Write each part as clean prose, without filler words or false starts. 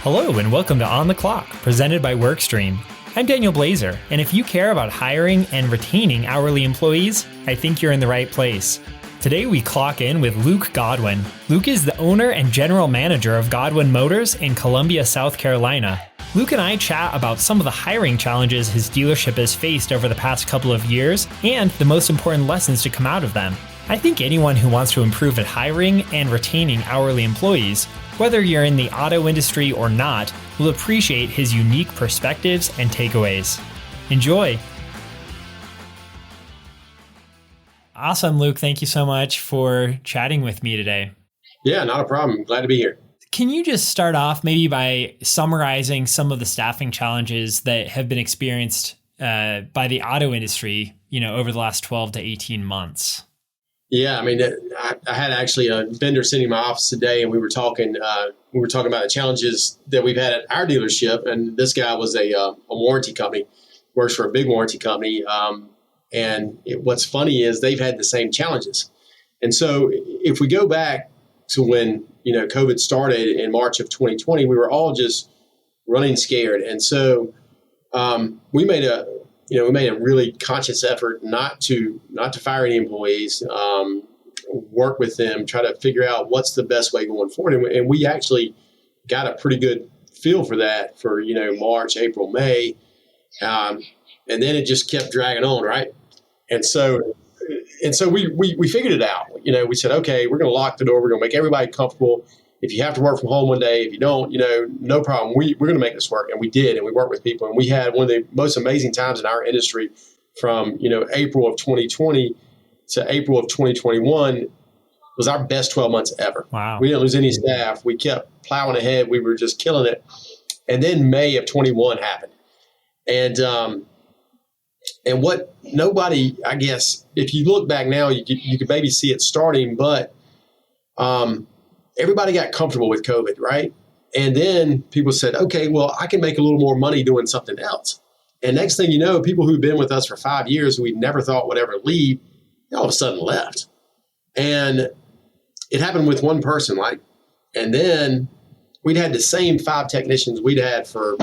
Hello and welcome to On the Clock, presented by Workstream. I'm Daniel Blazer, and if you care about hiring and retaining hourly employees, I think you're in the right place. Today we clock in with Luke Godwin. Luke is the owner and general manager of Godwin Motors in Columbia, South Carolina. Luke and I chat about some of the hiring challenges his dealership has faced over the past couple of years and the most important lessons to come out of them. I think anyone who wants to improve at hiring and retaining hourly employees, whether you're in the auto industry or not, will appreciate his unique perspectives and takeaways. Enjoy! Awesome, Luke. Thank you so much for chatting with me today. Yeah, not a problem. Glad to be here. Can you just start off maybe by summarizing some of the staffing challenges that have been experienced by the auto industry, over the last 12 to 18 months? Yeah, I had actually a vendor sitting in my office today, and we were talking about the challenges that we've had at our dealership. And this guy was a warranty company, works for a big warranty company. What's funny is they've had the same challenges. And so if we go back to when, COVID started in March of 2020, we were all just running scared. And so we made a really conscious effort not to fire any employees, work with them, try to figure out what's the best way going forward. And we actually got a pretty good feel for that for, March, April, May. And then it just kept dragging on, right? And so we figured it out. We said, okay, we're going to lock the door. We're going to make everybody comfortable. If you have to work from home one day, if you don't, no problem. We're going to make this work. And we did. And we worked with people. And we had one of the most amazing times in our industry from, April of 2020 to April of 2021 was our best 12 months ever. Wow. We didn't lose any staff. We kept plowing ahead. We were just killing it. And then May of 21 happened. And what nobody, I guess, if you look back now, you could maybe see it starting, but everybody got comfortable with COVID, right? And then people said, okay, well, I can make a little more money doing something else. And next thing you know, people who've been with us for 5 years who we never thought would ever leave, all of a sudden left. And it happened with one person, and then we'd had the same 5 technicians we'd had for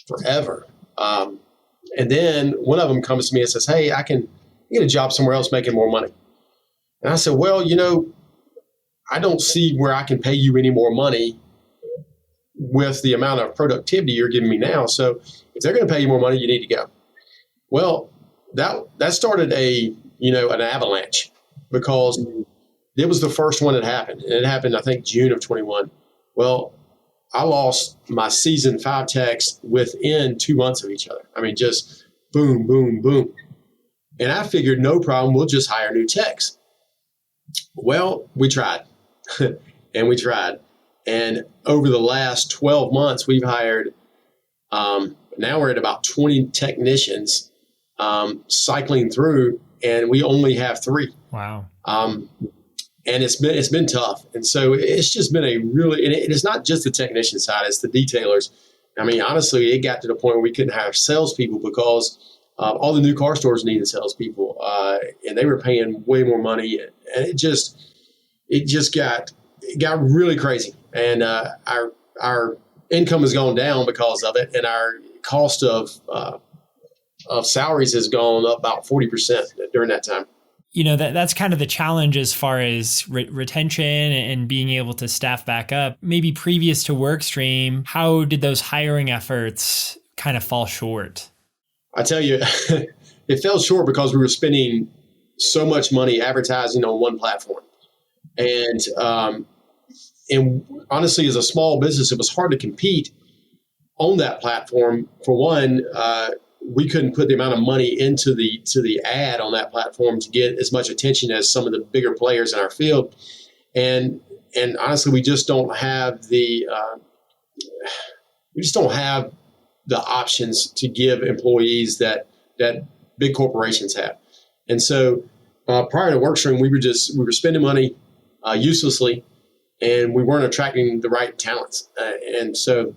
forever. And then one of them comes to me and says, hey, I can get a job somewhere else making more money. And I said, well, I don't see where I can pay you any more money with the amount of productivity you're giving me now. So if they're going to pay you more money, you need to go. Well, that started an avalanche because it was the first one that happened. And it happened, I think, June of 21. Well, I lost my season 5 techs within 2 months of each other. Just boom, boom, boom. And I figured, no problem, we'll just hire new techs. Well, we tried. And we tried. And over the last 12 months, we've hired, now we're at about 20 technicians cycling through, and we only have 3. Wow. And it's been tough. And so it's just been and it's not just the technician side, it's the detailers. Honestly, it got to the point where we couldn't hire salespeople because all the new car stores needed salespeople, and they were paying way more money. And it got really crazy. And our income has gone down because of it. And our cost of salaries has gone up about 40% during that time. That's kind of the challenge as far as retention and being able to staff back up. Maybe previous to Workstream, how did those hiring efforts kind of fall short? I tell you, it fell short because we were spending so much money advertising on one platform. And honestly, as a small business, it was hard to compete on that platform. For one, we couldn't put the amount of money into the ad on that platform to get as much attention as some of the bigger players in our field. And honestly, we just don't have the options to give employees that big corporations have. And so prior to Workstream, we were spending money uselessly, and we weren't attracting the right talents. And so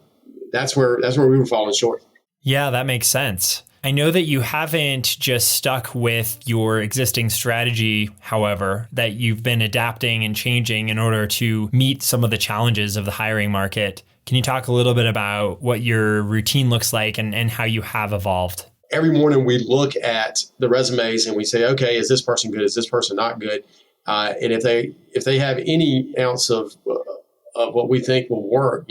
that's where we were falling short. Yeah, that makes sense. I know that you haven't just stuck with your existing strategy, however, that you've been adapting and changing in order to meet some of the challenges of the hiring market. Can you talk a little bit about what your routine looks like and how you have evolved? Every morning we look at the resumes and we say, okay, is this person good? Is this person not good? And if they have any ounce of what we think will work,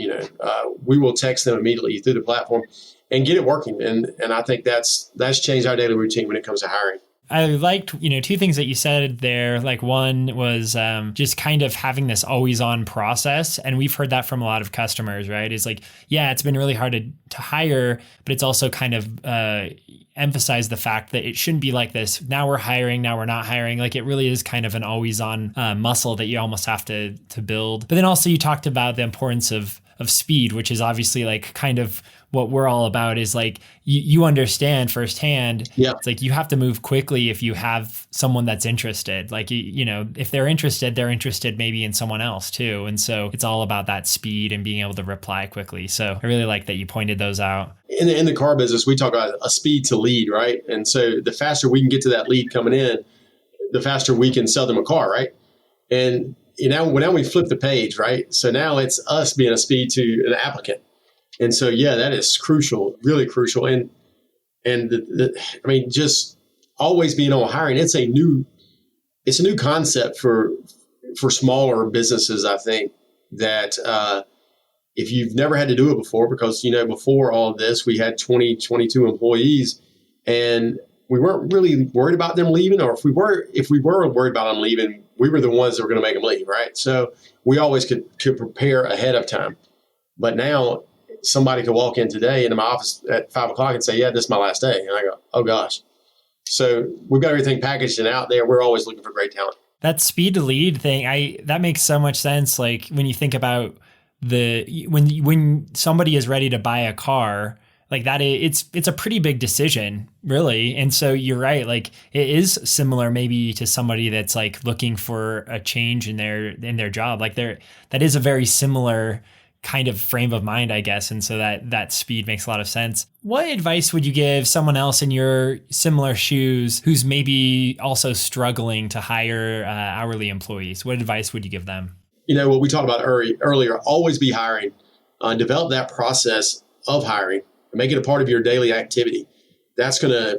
we will text them immediately through the platform and get it working. And I think that's changed our daily routine when it comes to hiring. I liked, two things that you said there. Like one was just kind of having this always on process. And we've heard that from a lot of customers, right? It's like, yeah, it's been really hard to hire, but it's also kind of emphasize the fact that it shouldn't be like this. Now we're hiring, now we're not hiring. Like it really is kind of an always on muscle that you almost have to build. But then also you talked about the importance of speed, which is obviously like kind of what we're all about, is like you understand firsthand. Yeah. It's like you have to move quickly if you have someone that's interested. Like, if they're interested maybe in someone else too. And so it's all about that speed and being able to reply quickly. So I really like that you pointed those out. In the car business, we talk about a speed to lead, right? And so the faster we can get to that lead coming in, the faster we can sell them a car, right? And now we flip the page, right? So now it's us being a speed to an applicant. And so, yeah, that is crucial, really crucial. And just always being on hiring, it's a new concept for smaller businesses. I think that if you've never had to do it before, because, before all of this, we had 20, 22 employees and we weren't really worried about them leaving, or if we were worried about them leaving, we were the ones that were going to make them leave, right? So we always could prepare ahead of time. But now somebody could walk in today into my office at 5:00 and say, yeah, this is my last day. And I go, oh gosh. So we've got everything packaged and out there. We're always looking for great talent. That speed to lead thing, that makes so much sense. Like when you think about when somebody is ready to buy a car, like that, it's a pretty big decision, really. And so you're right. Like it is similar maybe to somebody that's like looking for a change in their job. Like that is a very similar kind of frame of mind, I guess. And so that speed makes a lot of sense. What advice would you give someone else in your similar shoes who's maybe also struggling to hire hourly employees? What advice would you give them? What we talked about earlier, always be hiring, develop that process of hiring, and make it a part of your daily activity. That's gonna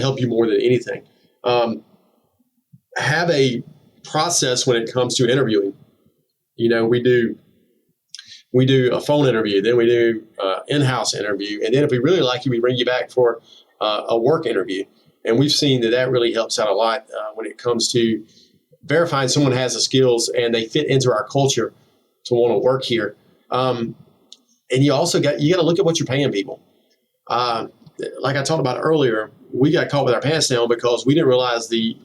help you more than anything. Have a process when it comes to interviewing. We do a phone interview, then we do in-house interview, and then if we really like you, we bring you back for a work interview. And we've seen that really helps out a lot when it comes to verifying someone has the skills and they fit into our culture to want to work here. And you also got to look at what you're paying people. Like I talked about earlier, we got caught with our pants down because we didn't realize the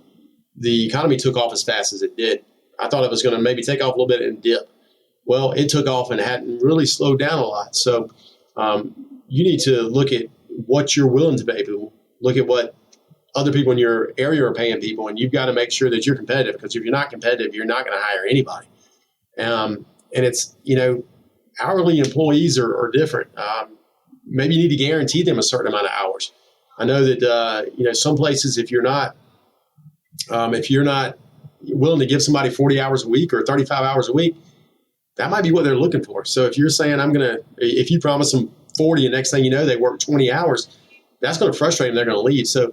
economy took off as fast as it did. I thought it was going to maybe take off a little bit and dip. Well, it took off and hadn't really slowed down a lot. So you need to look at what you're willing to pay people. Look at what other people in your area are paying people, and you've got to make sure that you're competitive, because if you're not competitive, you're not going to hire anybody. And it's, hourly employees are different. Maybe you need to guarantee them a certain amount of hours. I know that, some places, if you're not willing to give somebody 40 hours a week or 35 hours a week, that might be what they're looking for. So if you're saying if you promise them 40 and next thing you know, they work 20 hours, that's going to frustrate them. They're going to leave. So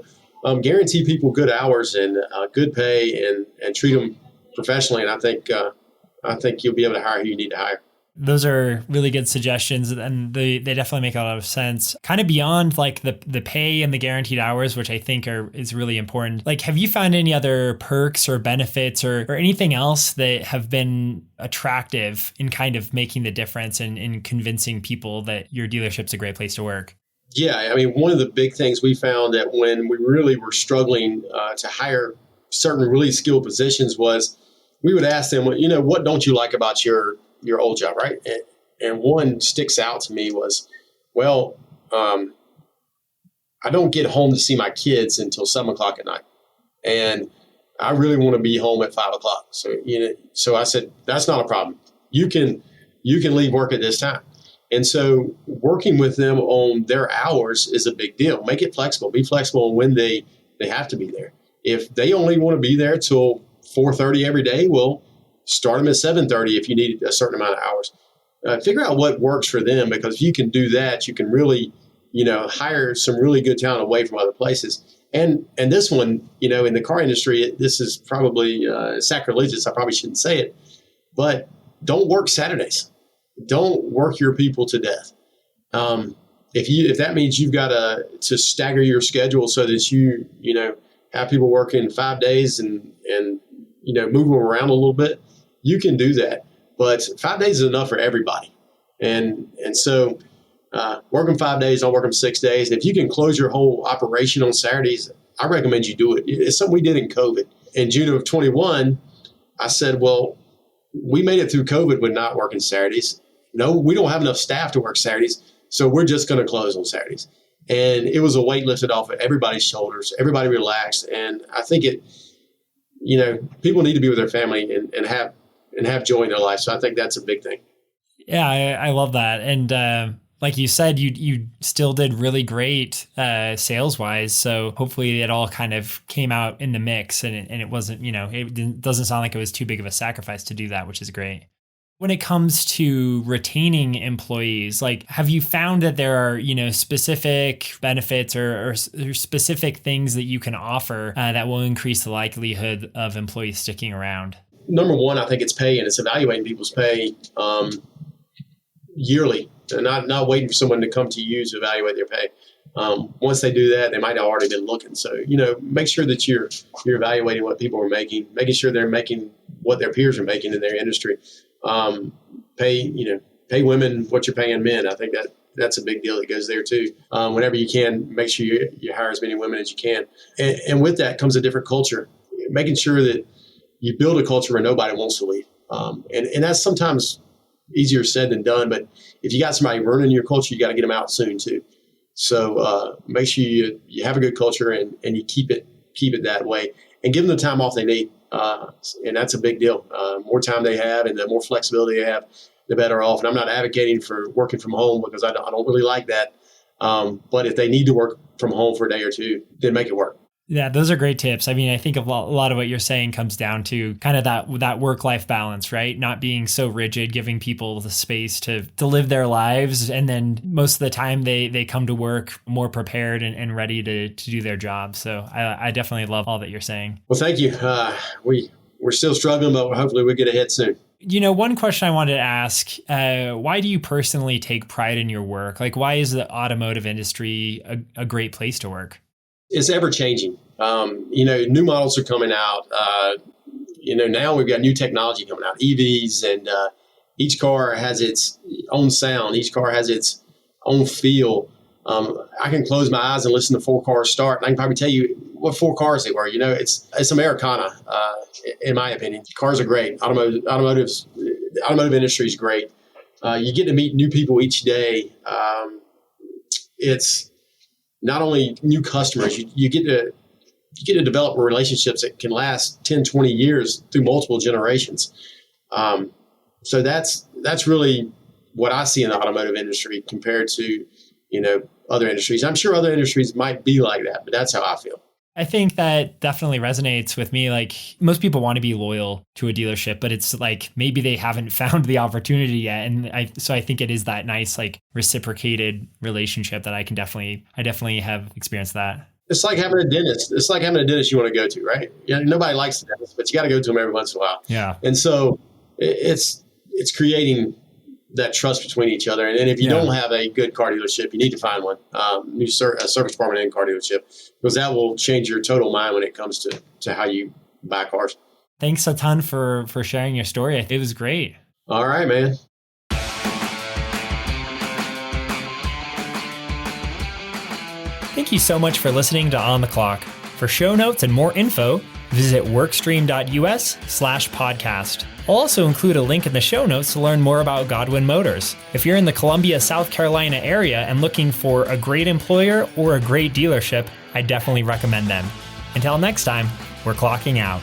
guarantee people good hours and good pay and treat them professionally. And I think you'll be able to hire who you need to hire. Those are really good suggestions, and they definitely make a lot of sense. Kind of beyond like the pay and the guaranteed hours, which I think is really important. Like, have you found any other perks or benefits or anything else that have been attractive in kind of making the difference and in convincing people that your dealership's a great place to work? Yeah, one of the big things we found that when we really were struggling to hire certain really skilled positions was we would ask them, what don't you like about your old job, right? And one sticks out to me was, I don't get home to see my kids until 7:00 at night. And I really want to be home at 5:00. So I said, that's not a problem. You can leave work at this time. And so working with them on their hours is a big deal. Make it flexible. Be flexible on when they have to be there. If they only want to be there till 4:30 every day, well, start them at 7:30 if you need a certain amount of hours. figure out what works for them, because if you can do that, you can really, hire some really good talent away from other places. And this one, in the car industry, this is probably sacrilegious. I probably shouldn't say it, but don't work Saturdays. Don't work your people to death. If that means you've got to stagger your schedule so that you have people working 5 days and move them around a little bit, you can do that. But 5 days is enough for everybody. And so work them 5 days, don't work them 6 days. And if you can close your whole operation on Saturdays, I recommend you do it. It's something we did in COVID. In June of 21, I said, well, we made it through COVID with not working Saturdays. No, we don't have enough staff to work Saturdays, so we're just going to close on Saturdays. And it was a weight lifted off of everybody's shoulders. Everybody relaxed. And I think people need to be with their family and have joy in their life. So I think that's a big thing. Yeah, I love that. And like you said, you still did really great sales wise. So hopefully it all kind of came out in the mix, and it wasn't, it doesn't sound like it was too big of a sacrifice to do that, which is great. When it comes to retaining employees, like, have you found that there are, specific benefits or specific things that you can offer that will increase the likelihood of employees sticking around? Number one, I think it's pay, and it's evaluating people's pay yearly, and not waiting for someone to come to you to evaluate their pay. Once they do that, they might have already been looking. So, make sure that you're evaluating what people are making sure they're making what their peers are making in their industry. Pay women what you're paying men. I think that's a big deal that goes there too. Whenever you can, make sure you hire as many women as you can. And with that comes a different culture, making sure that you build a culture where nobody wants to leave. And that's sometimes easier said than done, but if you got somebody running your culture, you got to get them out soon too. So make sure you have a good culture and you keep it that way, and give them the time off they need. And that's a big deal. More time they have and the more flexibility they have, the better off. And I'm not advocating for working from home, because I don't really like that. But if they need to work from home for a day or two, then make it work. Yeah, those are great tips. I mean, I think a lot of what you're saying comes down to kind of that work-life balance, right? Not being so rigid, giving people the space to live their lives. And then most of the time they come to work more prepared and ready to do their job. So I definitely love all that you're saying. Well, thank you. We're still struggling, but hopefully we'll get ahead soon. One question I wanted to ask, why do you personally take pride in your work? Like, why is the automotive industry a great place to work? It's ever changing. New models are coming out. Now we've got new technology coming out, EVs, and each car has its own sound. Each car has its own feel. I can close my eyes and listen to 4 cars start, and I can probably tell you what 4 cars they were. It's Americana, in my opinion. Cars are great. Automotive industry is great. You get to meet new people each day. It's not only new customers, you get to develop relationships that can last 10, 20 years through multiple generations. So that's really what I see in the automotive industry compared to, other industries. I'm sure other industries might be like that, but that's how I feel. I think that definitely resonates with me. Like, most people want to be loyal to a dealership, but it's like maybe they haven't found the opportunity yet. And I think it is that nice, like, reciprocated relationship that I definitely have experienced that. It's like having a dentist. It's like having a dentist you want to go to, right? Nobody likes the dentist, but you got to go to them every once in a while. Yeah. And so it's creating that trust between each other. And if you don't have a good car dealership, you need to find one, a service department and car dealership, because that will change your total mind when it comes to how you buy cars. Thanks a ton for sharing your story. It was great. All right, man. Thank you so much for listening to On the Clock. For show notes and more info, visit workstream.us/podcast. I'll also include a link in the show notes to learn more about Godwin Motors. If you're in the Columbia, South Carolina area and looking for a great employer or a great dealership, I definitely recommend them. Until next time, we're clocking out.